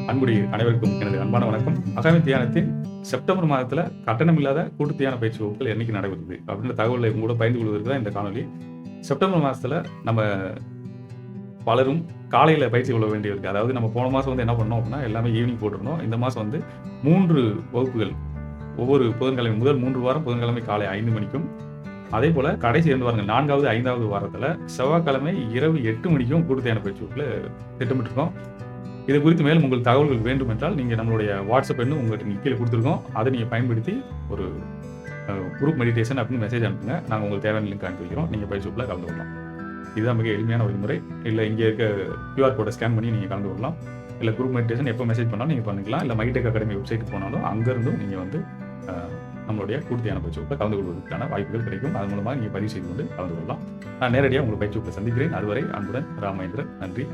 அன்புடைய அனைவருக்கும் எனது அன்பான வணக்கம். அகாமி தியானத்தின் செப்டம்பர் மாதத்துல கட்டணமில்லாத கூட்டு தியான பயிற்சி வகுப்புகள் என்னைக்கு நடைபெறுது அப்படின்ற தகவலை உங்களோட பகிர்ந்து கொள்வதற்கு தான் இந்த காணொலி. செப்டம்பர் மாசத்துல நம்ம பலரும் காலையில பயிற்சி கொள்ள வேண்டியிருக்கு. அதாவது நம்ம போன மாசம் வந்து என்ன பண்ணோம் அப்படின்னா, எல்லாமே ஈவினிங் போட்டிருந்தோம். இந்த மாசம் வந்து 3 வகுப்புகள் ஒவ்வொரு புதன்கிழமை முதல் 3 வாரம் புதன்கிழமை காலை 5 மணிக்கும், அதேபோல கடைசி 2 வாரங்கள் 4வது, 5வது வாரத்துல செவ்வாய்க்கிழமை இரவு 8 மணிக்கும் கூட்டு தியான பயிற்சி வகுப்புல திட்டமிட்டிருக்கோம். இது குறித்து மேலும் உங்களுக்கு தகவல்கள் வேண்டும் என்றால், நீங்க நம்மளுடைய வாட்ஸ்அப் எண்ணு உங்களுக்கு கீழ குடுத்திருக்கோம். அதை நீங்க பயன்படுத்தி ஒரு குரூப் மெடிடேஷன் அப்படின்னு மெசேஜ் அனுப்புங்க. நாங்க உங்களுக்கு தேவையான லிங்க் அனுப்பி வைக்கிறோம். நீங்க பயிற்சி வகுப்புல கலந்து கொள்ளலாம். இதுதான் மிக எளிமையான வழிமுறை. இல்ல இங்க இருக்க QR கோட ஸ்கேன் பண்ணி நீங்க கலந்து கொள்ளலாம். இல்ல குரூப் மெடிடேஷன் எப்ப மெசேஜ் பண்ணாலும் நீங்க பண்ணிக்கலாம். இல்ல மைடெக் அகாடமி வெப்சைட்டுக்கு போனாலும் அங்கிருந்தும் நீங்க வந்து நம்மளுடைய கூட்டு தியான பயிற்சி வகுப்புல கலந்து கொள்வதற்கான வாய்ப்புகள் கிடைக்கும். அதன் மூலமா நீங்க பதிவு செய்து கொண்டு கலந்து கொள்ளலாம். நான் நேரடியாக உங்களை பயிற்சி வகுப்புல சந்திக்கிறேன். அதுவரை அன்புடன் ராமேந்திரன். நன்றி.